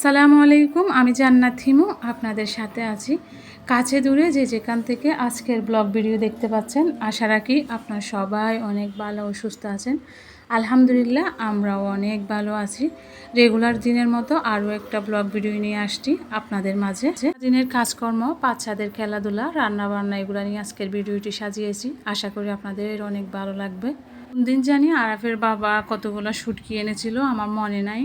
আসসালামু আলাইকুম, আমি জান্নাত হিমু আপনাদের সাথে আছি। কাছে দূরে যে যেখান থেকে আজকের ব্লগ ভিডিও দেখতে পাচ্ছেন, আশা রাখি আপনারা সবাই অনেক ভালো ও সুস্থ আছেন। আলহামদুলিল্লাহ, আমরাও অনেক ভালো আছি। রেগুলার দিনের মতো আরও একটা ব্লগ ভিডিও নিয়ে আসছি আপনাদের মাঝে। দিনের কাজকর্ম, বাচ্চাদের খেলাধুলা, রান্নাবান্না এগুলো নিয়ে আজকের ভিডিওটি সাজিয়েছি। আশা করি আপনাদের অনেক ভালো লাগবে। দিন জানি আরাফের বাবা কতগুলো শুটকি এনেছিল, আমার মনে নাই।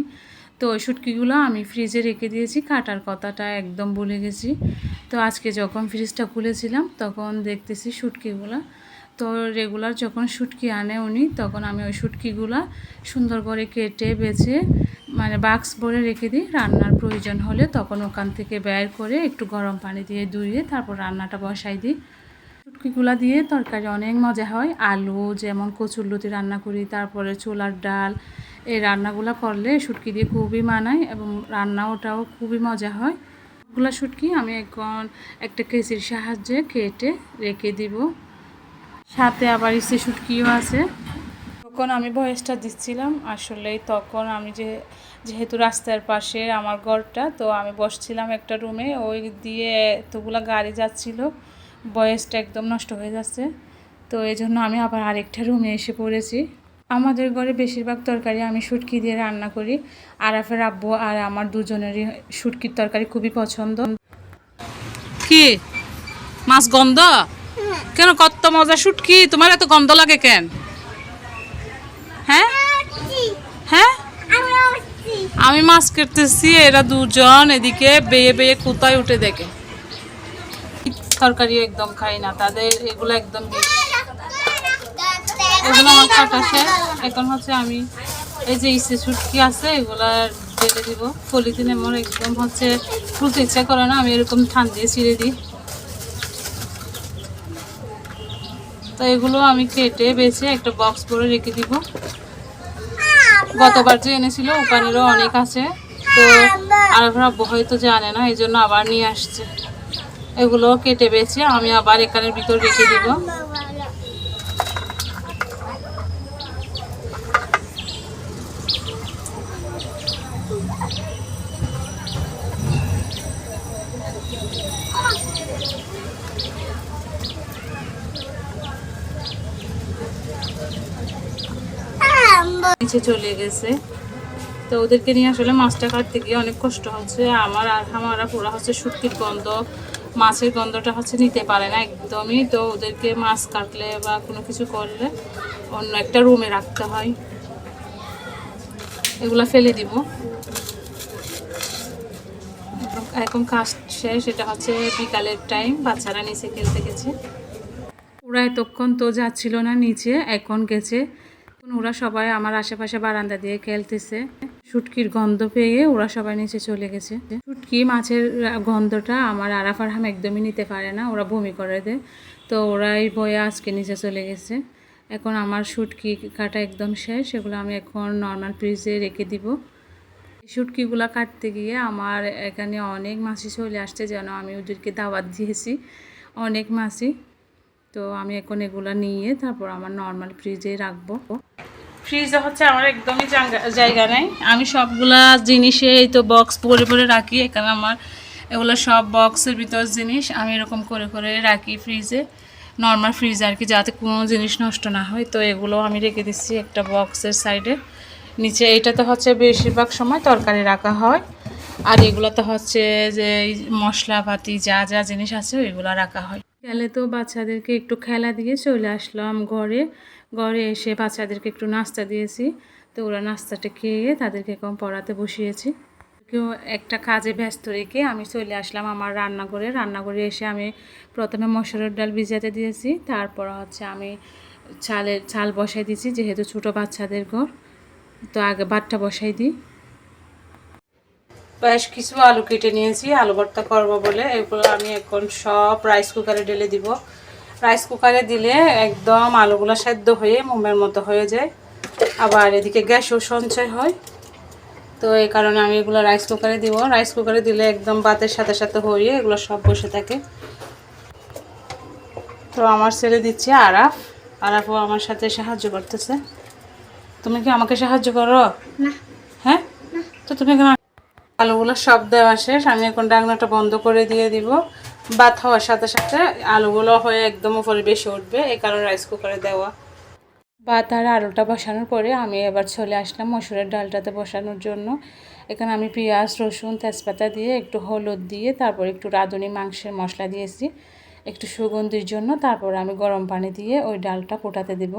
তো ওই শুটকিগুলো আমি ফ্রিজে রেখে দিয়েছি, কাটার কথাটা একদম ভুলে গেছি। তো আজকে যখন ফ্রিজটা খুলেছিলাম তখন দেখতেছি শুটকিগুলো। তো রেগুলার যখন শুটকি আনে উনি, তখন আমি ওই শুটকিগুলো সুন্দর করে কেটে বেছে বাক্স ভরে রেখে দিই। রান্নার প্রয়োজন হলে তখন ওখান থেকে বের করে একটু গরম পানি দিয়ে ধুয়ে তারপর রান্নাটা বসাই দিই। শুটকিগুলা দিয়ে তরকারি অনেক মজা হয়। আলু যেমন কচুরলতি রান্না করি, তারপরে ছোলার ডাল, এই রান্নাগুলো করলে শুটকি দিয়ে খুবই মানায় এবং রান্নাটাও খুবই মজা হয়। সবগুলা শুটকি আমি এখন একটা কেচির সাহায্যে কেটে রেখে দিব। সাথে আবার ইসে শুটকিও আছে। তখন আমি ভয়েসটা দিচ্ছিলাম, আসলে তখন আমি যেহেতু রাস্তার পাশে আমার ঘরটা, তো আমি বসছিলাম একটা রুমে, ওই দিয়ে এতগুলা গাড়ি যাচ্ছিল, ভয়েসটা একদম নষ্ট হয়ে যাচ্ছে। তো এই জন্য আমি আবার আরেকটা রুমে এসে পড়েছি। আমাদের ঘরে বেশিরভাগ তরকারি আমি শুটকি দিয়ে রান্না করি। আরাফের আব্বু আর আমার দুজনেরই শুটকির তরকারি খুবই পছন্দ। কি মাছ গন্ধ কেন? কত মজা শুটকি, তোমার এত গন্ধ লাগে কেন? হ্যাঁ হ্যাঁ, আমি মাছ কাটতেছি, এরা দুজন এদিকে বেয়ে বেয়ে কোথায় উঠে দেখে। তরকারি একদম খাই না, তাদের এগুলো একদম এগুলো আমার কাটা শেষ। এখন হচ্ছে আমি এই যে ইসে শুটকি আছে এগুলা ঢেলে দিব পলিথিনে। আমার একদম হচ্ছে খুলতে ইচ্ছা করে না, আমি এরকম ঠান দিয়ে ছিঁড়ে দিই। তো এগুলো আমি কেটে বেছে একটা বক্স করে রেখে দিব। গতবার যে এনেছিল ওখানেরও অনেক আছে, তো আর হয়তো জানে না, এই জন্য আবার নিয়ে আসছে। এগুলো কেটে বেছে আমি আবার এখানের ভিতর রেখে দিব। নিচে চলে গেছে, তো ওদেরকে নিয়ে আসলে মাছটা কাটতে গিয়ে অনেক কষ্ট হচ্ছে আমার। আর আমারা পুরো হচ্ছে শুটকির গন্ধ, মাছের গন্ধটা হচ্ছে নিতে পারে না একদমই। তো ওদেরকে মাছ কাটলে বা কোনো কিছু করলে অন্য একটা রুমে রাখতে হয়। এগুলা ফেলে দিব। এখন কাজ শেষ, এটা হচ্ছে বিকালের টাইম, বাচ্চারা নিচে খেলতে গেছে। ওরা এতক্ষণ তো যাচ্ছিল না নিচে, এখন গেছে। ওরা সবাই আমার আশেপাশে বারান্দা দিয়ে খেলতেছে। শুটকির গন্ধ পেয়ে ওরা সবাই নিচে চলে গেছে। শুটকি মাছের গন্ধটা আমার আরাফ আরহাম একদমই নিতে পারে না, ওরা বমি করে দেয়। তো ওরাই বয়ে আজকে নিচে চলে গেছে। এখন আমার শুটকি কাটা একদম শেষ, সেগুলো আমি এখন নর্মাল ফ্রিজে রেখে দিব। শুটকিগুলো কাটতে গিয়ে আমার এখানে অনেক মাছি চলে আসছে, যেন আমি ওদেরকে দাওয়াত দিয়েছি, অনেক মাছি। তো আমি এখন এগুলো নিয়ে তারপর আমার নর্মাল ফ্রিজে রাখবো। ফ্রিজে হচ্ছে আমার একদমই জায়গা নেই, আমি সবগুলা জিনিসে এই তো বক্স ভরে ভরে রাখি। এখানে আমার এগুলো সব বক্সের ভিতর জিনিস আমি এরকম করে করে রাখি ফ্রিজে, নর্মাল ফ্রিজে আর কি, যাতে কোনো জিনিস নষ্ট না হয়। তো এগুলো আমি রেখে দিচ্ছি একটা বক্সের সাইডে নিচে। এইটাতে হচ্ছে বেশিরভাগ সময় তরকারি রাখা হয়, আর এগুলোতে হচ্ছে যে মশলাপাতি যা যা জিনিস আছে ওইগুলো রাখা হয়। গেলে তো বাচ্চাদেরকে একটু খেলা দিয়ে চলে আসলাম ঘরে। ঘরে এসে বাচ্চাদেরকে একটু নাস্তা দিয়েছি, তো ওরা নাস্তাটা খেয়ে তাদেরকে এখন পড়াতে বসিয়েছি। কেউ একটা কাজে ব্যস্ত রেখে আমি চলে আসলাম আমার রান্নাঘরে। রান্নাঘরে এসে আমি প্রথমে মসুরের ডাল ভিজাতে দিয়েছি, তারপর হচ্ছে আমি চাল বসাই দিয়েছি, যেহেতু ছোটো বাচ্চাদের ঘর, তো আগে ভাতটা বসাই দিই। বেশ কিছু আলু কেটে নিয়েছি আলু ভর্তা করবো বলে, এগুলো আমি এখন সব রাইস কুকারে ঢেলে দিব। রাইস কুকারে দিলে একদম আলুগুলো সেদ্ধ হয়ে মোমের মতো হয়ে যায়, আবার এদিকে গ্যাসও সঞ্চয় হয়। তো এই কারণে আমি এগুলো রাইস কুকারে দিব। রাইস কুকারে দিলে একদম ভাতের সাথে সাথে হয়ে এগুলো সব বসে থাকে। তো আমার ছেলে দিচ্ছে আরাফ, আরাফও আমার সাথে সাহায্য করতেছে। তুমি কি আমাকে সাহায্য করো? না। হ্যাঁ, তো তুমি আলুগুলো সব দেওয়া শেষ। আমি এখন ঢাকনাটা বন্ধ করে দিয়ে দিব। ভাত হওয়ার সাথে সাথে আলুগুলো হয়ে একদম উপরে বেশি উঠবে, এই কারণে রাইস কুকারে দেওয়া। ভাত আর আলুটা বসানোর পরে আমি এবার চলে আসলাম মসুরের ডালটাতে বসানোর জন্য। এখানে আমি পেঁয়াজ, রসুন, তেজপাতা দিয়ে একটু হলুদ দিয়ে তারপর একটু রাঁধুনি মাংসের মশলা দিয়েছি একটু সুগন্ধির জন্য। তারপর আমি গরম পানি দিয়ে ওই ডালটা ফোটাতে দেব।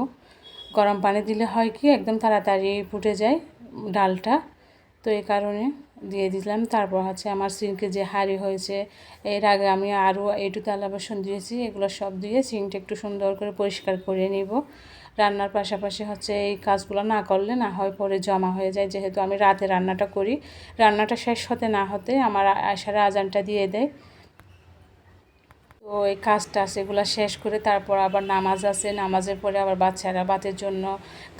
গরম পানি দিলে হয় কি একদম তাড়াতাড়ি ফুটে যায় ডালটা, তো এই কারণে দিয়ে দিলাম। তারপর হচ্ছে আমার সিঙ্কে যে হাঁড়ি হয়েছে, এর আগে আমি আরও একটু থালা বাসন দিয়েছি, এগুলো সব দিয়ে সিঙ্কটা একটু সুন্দর করে পরিষ্কার করে নিব। রান্নার পাশাপাশি হচ্ছে এই কাজগুলো না করলে না হয় পরে জমা হয়ে যায়, যেহেতু আমি রাতে রান্নাটা করি। রান্নাটা শেষ হতে না হতে আমার আশার আজানটা দিয়ে দেয়। তো এই কাজটা আছে এগুলো শেষ করে তারপর আবার নামাজ আছে, নামাজের পরে আবার বাচ্চারা ভাতের জন্য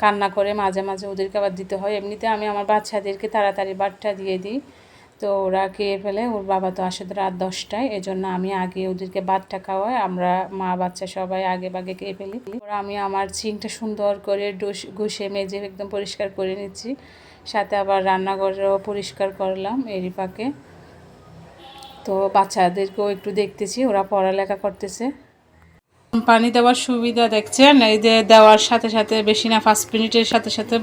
কান্না করে, মাঝে মাঝে ওদেরকে আবার দিতে হয়। এমনিতে আমি আমার বাচ্চাদেরকে তাড়াতাড়ি ভাতটা দিয়ে দিই, তো ওরা খেয়ে ফেলে। ওর বাবা তো আসে রাত 10টায়, এজন্য আমি আগে ওদেরকে ভাতটা খাওয়াই। আমরা মা বাচ্চা সবাই আগে ভাগে খেয়ে ফেলি। ওরা আমি আমার সিঙ্কটা সুন্দর করে ঘষে মেজে একদম পরিষ্কার করে নিচ্ছি, সাথে আবার রান্নাঘরেও পরিষ্কার করলাম এরই পাকে। তো বাচ্চাদেরকেও একটু দেখতেছি, ওরা পড়ালেখা করতেছে। পানি দেওয়ার সুবিধা দেখছেন, এই যে দেওয়ার সাথে সাথে বেশি না 5 মিনিটের সাথে সাথে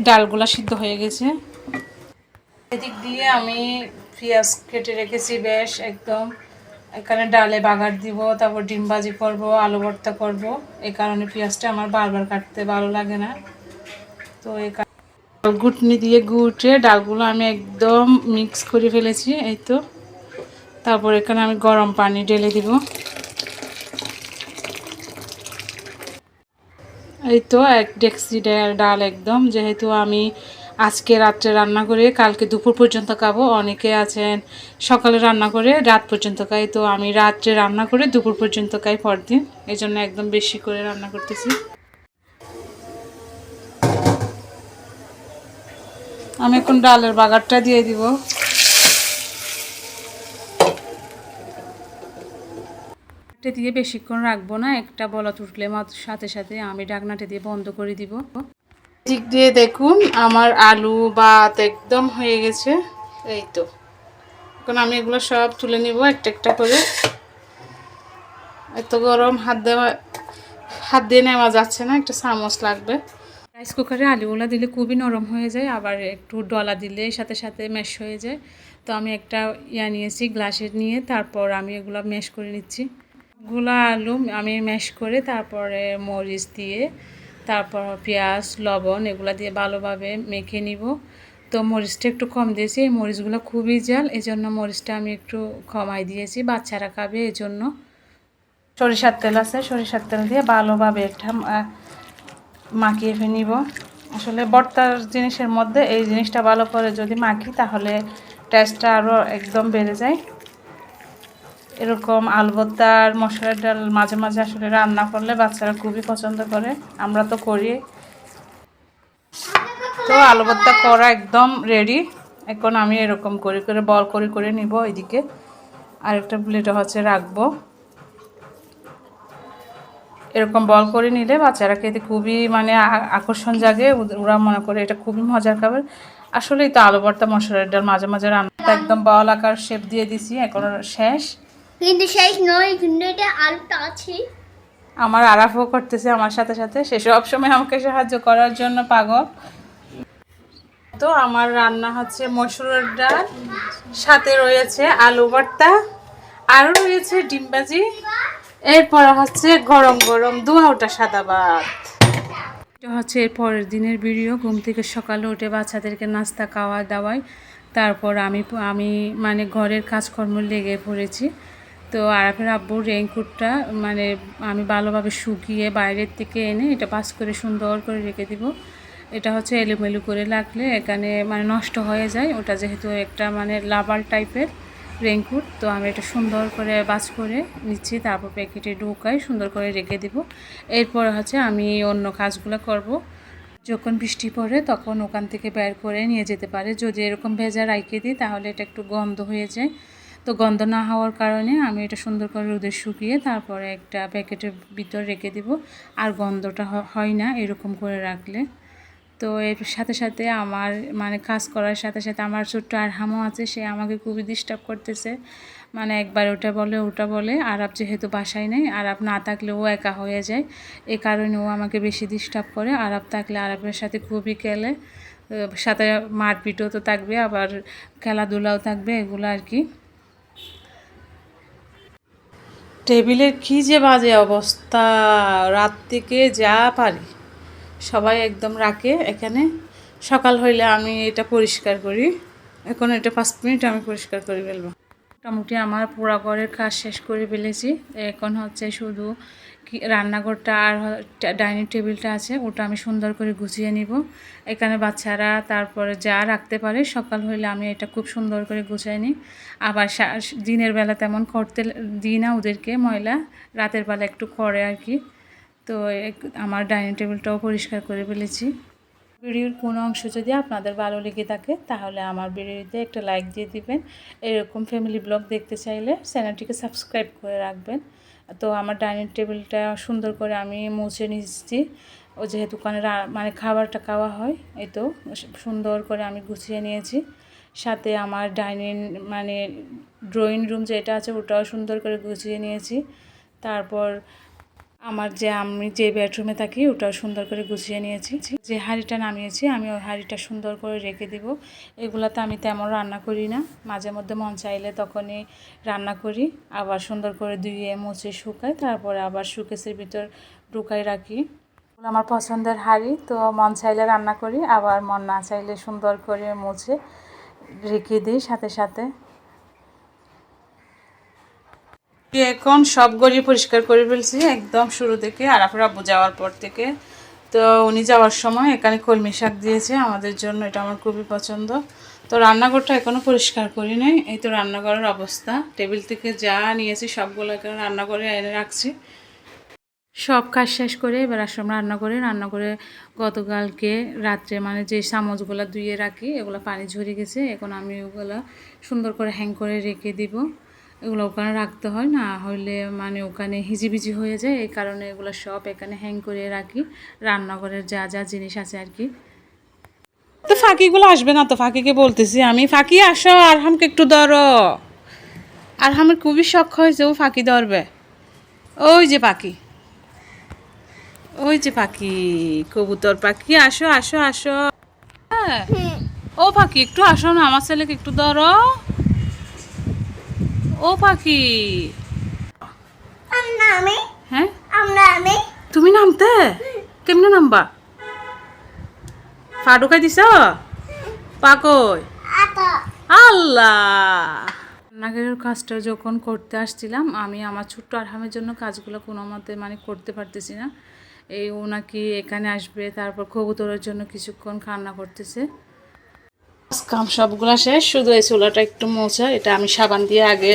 ডালগুলা সিদ্ধ হয়ে গেছে। এদিক দিয়ে আমি পেঁয়াজ কেটে রেখেছি বেশ একদম। এখানে ডালে বাগার দিব, তারপর ডিম ভাজি করবো, আলু ভর্তা করব। এই কারণে পেঁয়াজটা আমার বারবার কাটতে ভালো লাগে না। তো এই ঘুটনি দিয়ে গুটে ডালগুলো আমি একদম মিক্স করে ফেলেছি, এই তো। তারপর এখানে আমি গরম পানি ঢেলে দিব, এই তো 1 ডেকচি ডাল একদম। যেহেতু আমি আজকে রাত্রে রান্না করে কালকে দুপুর পর্যন্ত খাবো, অনেকে আছেন সকালে রান্না করে রাত পর্যন্ত খাই, তো আমি রাত্রে রান্না করে দুপুর পর্যন্ত খাই পরদিন, এই জন্য একদম বেশি করে রান্না করতেছি। আমি এখন ডালের বাগারটা দিয়ে দিব। দিয়ে বেশিক্ষণ রাখবো না, একটা বলক উঠলে সাথে সাথে আমি ঢাকনাটা দিয়ে বন্ধ করে দিব। দিক দিয়ে দেখুন আমার আলু ভাত একদম হয়ে গেছে, এই তো। এখন আমি এগুলো সব তুলে নিব একটা একটা করে। এত গরম হাত দিয়ে নেওয়া যাচ্ছে না, একটা চামচ লাগবে। রাইস কুকারে আলুগুলো দিলে খুবই নরম হয়ে যায়, আবার একটু ডলা দিলে সাথে সাথে ম্যাশ হয়ে যায়। তো আমি একটা নিয়েছি গ্লাসের নিয়ে, তারপর আমি এগুলো ম্যাশ করে নিচ্ছি। আলু আমি ম্যাশ করে তারপরে মরিচ দিয়ে, তারপর পেঁয়াজ, লবণ এগুলো দিয়ে ভালোভাবে মেখে নিব। তো মরিচটা একটু কম দিয়েছি, এই মরিচগুলো খুবই ঝাল, এই জন্য মরিচটা আমি একটু কমাই দিয়েছি, বাচ্চারা খাবে এই জন্য। সরিষার তেল আছে, সরিষার তেল দিয়ে ভালোভাবে একটা মাখিয়ে নিব। আসলে ভর্তার জিনিসের মধ্যে এই জিনিসটা ভালো করে যদি মাখি তাহলে টেস্টটা আরও একদম বেড়ে যায়। এরকম আলু ভর্তা আর মশলার ডাল মাঝে মাঝে আসলে রান্না করলে বাচ্চারা খুবই পছন্দ করে, আমরা তো করি। তো আলু ভর্তা করা একদম রেডি। এখন আমি এরকম করে করে বল করে করে নিব, এদিকে আরেকটা প্লেটে হচ্ছে রাখবো। এরকম বল করে নিলে বাচ্চারা খেতে খুবই মানে আকর্ষণ জাগে, ওরা মনে করে এটা খুবই মজার খাবার। আসলেই তো আলু ভর্তা মশলার ডাল মাঝে মাঝে রান্না একদম বল আকার শেপ দিয়ে দিছি, এখন শেষ। কিন্তু শেষ নয়, কিন্তু এটা আলুটা আছে। আমার আরাফও করতেছে আমার সাথে সাথে, সে সবসময় আমাকে সাহায্য করার জন্য পাগল। তো আমার রান্না হচ্ছে মসুরের ডাল, সাথে রয়েছে আলু ভর্তা, আরও রয়েছে ডিম ভাজি, এরপর হচ্ছে গরম গরম ধোয়া ওঠা সাদা ভাত। এটা হচ্ছে এর পরের দিনের ভিডিও। ঘুম থেকে সকালে উঠে বাচ্চাদেরকে নাস্তা খাওয়া দাওয়াই, তারপর আমি মানে ঘরের কাজকর্ম লেগে পড়েছি। তো আরাফের আব্বুর রেইনকোটটা মানে আমি ভালোভাবে শুকিয়ে বাইরের থেকে এনে এটা পাস করে সুন্দর করে রেখে দিব। এটা হচ্ছে এলোমেলো করে রাখলে এখানে মানে নষ্ট হয়ে যায়, ওটা যেহেতু একটা মানে লাভার টাইপের রেইনকোট, তো আমি এটা সুন্দর করে বাস করে নিচ্ছি, তারপর প্যাকেটে ঢোকাই সুন্দর করে রেখে দিব। এরপর হচ্ছে আমি অন্য কাজগুলো করব। যখন বৃষ্টি পড়ে তখন ওখান থেকে বের করে নিয়ে যেতে পারে, যদি এরকম ভেজা রাইখে দিই তাহলে এটা একটু গন্ধ হয়ে যায়। তো গন্ধ না হওয়ার কারণে আমি এটা সুন্দর করে রোদে শুকিয়ে তারপরে একটা প্যাকেটের ভিতর রেখে দিব, আর গন্ধটা হয় না এরকম করে রাখলে। তো এর সাথে সাথে আমার মানে কাজ করার সাথে সাথে আমার ছোট্ট আরহামও আছে, সে আমাকে খুবই ডিস্টার্ব করতেছে। মানে একবার ওটা বলে আরব যেহেতু বাসায় নেই, আরব না থাকলে ও একা হয়ে যায়, এই কারণে ও আমাকে বেশি ডিস্টার্ব করে। আরব থাকলে আরবের সাথে খুবই খেলে, সাথে মারপিটও তো থাকবে, আবার খেলাধুলাও থাকবে, এগুলো আর কি। টেবিলের কী যে বাজে অবস্থা, রাত থেকে যা পারি সবাই একদম রাখে এখানে। সকাল হইলে আমি এটা পরিষ্কার করি, এখন এটা 5 মিনিট আমি পরিষ্কার করে ফেলবো। মোটামুটি আমার পোড়া ঘরের কাজ শেষ করে ফেলেছি। এখন হচ্ছে শুধু রান্নাঘরটা আর ডাইনিং টেবিলটা আছে, ওটা আমি সুন্দর করে গুছিয়ে নিব। এখানে বাচ্চারা তারপরে যা রাখতে পারে, সকাল হইলে আমি এটা খুব সুন্দর করে গুছিয়ে নিই। আবার দিনের বেলা তেমন করতে দিই না ওদেরকে ময়লা, রাতের বেলা একটু করে আর কি। তো আমার ডাইনিং টেবিলটাও পরিষ্কার করে ফেলেছি। ভিডিওর কোনো অংশ যদি আপনাদের ভালো লেগে থাকে তাহলে আমার ভিডিওতে একটা লাইক দিয়ে দিবেন। এরকম ফ্যামিলি ব্লগ দেখতে চাইলে চ্যানেলটিকে সাবস্ক্রাইব করে রাখবেন। তো আমার ডাইনিং টেবিলটা সুন্দর করে আমি মুছে নিচ্ছি, ও যেহেতু মানে খাবারটা খাওয়া হয়, এই তো সুন্দর করে আমি গুছিয়ে নিয়েছি। সাথে আমার মানে ড্রয়িং রুম যেটা আছে ওটাও সুন্দর করে গুছিয়ে নিয়েছি। তারপর আমার আমি যে বেডরুমে থাকি ওটাও সুন্দর করে গুছিয়ে নিয়েছি। যে হাঁড়িটা নামিয়েছি আমি ওই হাঁড়িটা সুন্দর করে রেখে দিব। এগুলাতে আমি তেমন রান্না করি না, মাঝে মধ্যে মন চাইলে তখনই রান্না করি, আবার সুন্দর করে ধুয়ে মুছে শুকাই, তারপরে আবার শোকেসের ভিতর ঢুকাই রাখি। আমার পছন্দের হাঁড়ি, তো মন চাইলে রান্না করি, আবার মন না চাইলে সুন্দর করে মুছে রেখে দিই সাথে সাথে। এখন সব গড়িয়ে পরিষ্কার করে ফেলছি একদম শুরু থেকে, আরাফের আব্বু যাওয়ার পর থেকে। তো উনি যাওয়ার সময় এখানে কলমি শাক দিয়েছে আমাদের জন্য, এটা আমার খুবই পছন্দ। তো রান্নাঘরটা এখনও পরিষ্কার করি নাই। এই তো রান্নাঘরের অবস্থা, টেবিল থেকে যা নিয়েছি সবগুলো এখানে রান্নাঘরে এনে রাখছি। সব কাজ শেষ করে এবার আসলাম রান্নাঘরে গতকালকে রাত্রে মানে যে চামচগুলো ধুয়ে রাখি এগুলো পানি ঝরে গেছে, এখন আমি ওগুলো সুন্দর করে হ্যাং করে রেখে দিব। এগুলো ওখানে রাখতে হয়, না হলে মানে ওখানে হিজিবিজি হয়ে যায়, এই কারণে এগুলো সব এখানে হ্যাং করে রাখি, রান্নাঘরের যা যা জিনিস আছে আর কি। তো ফাঁকিগুলো আসবে না, তো ফাঁকিকে বলতেছি আমি, ফাঁকি আসো, আরহামকে একটু ধরো। আরহামের খুবই শখ হয়েছে, ও ফাঁকি ধরবে। ওই যে পাখি, ওই যে পাখি, কবুতর পাখি, আসো আসো আসো। হ্যাঁ ও পাখি একটু আসো না, আমার ছেলেকে একটু ধরো। ও পাখি, হ্যাঁ তুমি নামতে কেমনে নামবা? পা ঢুকাই দিছ পাকই? আল্লাহ। রান্নাঘরের কাজটা যখন করতে আসছিলাম আমি, আমার ছোট্ট আরহামের জন্য কাজগুলো কোনো মতে মানে করতে পারতেছি না। এই ও নাকি এখানে আসবে, তারপর কবুতরের জন্য কিছুক্ষণ কান্না করতেছে। কাম সবগুলো শেষ, শুধু এই চুলাটা একটু মোছা, এটা আমি সাবান দিয়ে আগে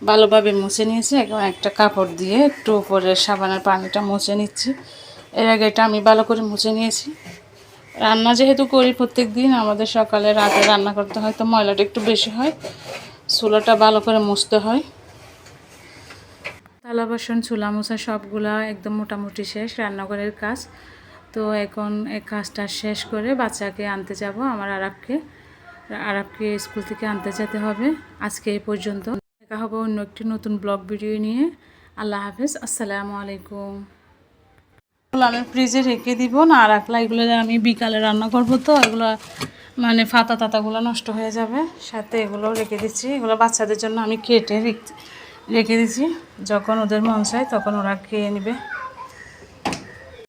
ভালোভাবে মুছে নিয়েছি, এখন একটা কাপড় দিয়ে একটু উপরে সাবানের পানিটা মুছে নিচ্ছি। এর আগে এটা আমি ভালো করে মুছে নিয়েছি। রান্না যেহেতু করি প্রত্যেক দিন, আমাদের সকালে রাতে রান্না করতে হয়, তো ময়লাটা একটু বেশি হয়, চুলাটা ভালো করে মুছতে হয়। থালা বাসন চুলা মোছা সবগুলা একদম মোটামুটি শেষ রান্নাঘরের কাজ। তো এখন এই কাজটা শেষ করে বাচ্চাকে আনতে যাব, আমার আরবকে স্কুল থেকে আনতে যেতে হবে। আজকে এই পর্যন্ত, দেখা হবে অন্য একটি নতুন ব্লগ ভিডিও নিয়ে। আল্লাহ হাফেজ, আসসালামু আলাইকুম। আমি ফ্রিজে রেখে দিব, না রাখলে এগুলো আমি বিকালে রান্না করবো, তো এগুলো মানে তাতাগুলো নষ্ট হয়ে যাবে। সাথে এগুলো রেখে দিচ্ছি, এগুলো বাচ্চাদের জন্য আমি কেটে রেখে দিচ্ছি, যখন ওদের মন চায় তখন ওরা খেয়ে নেবে।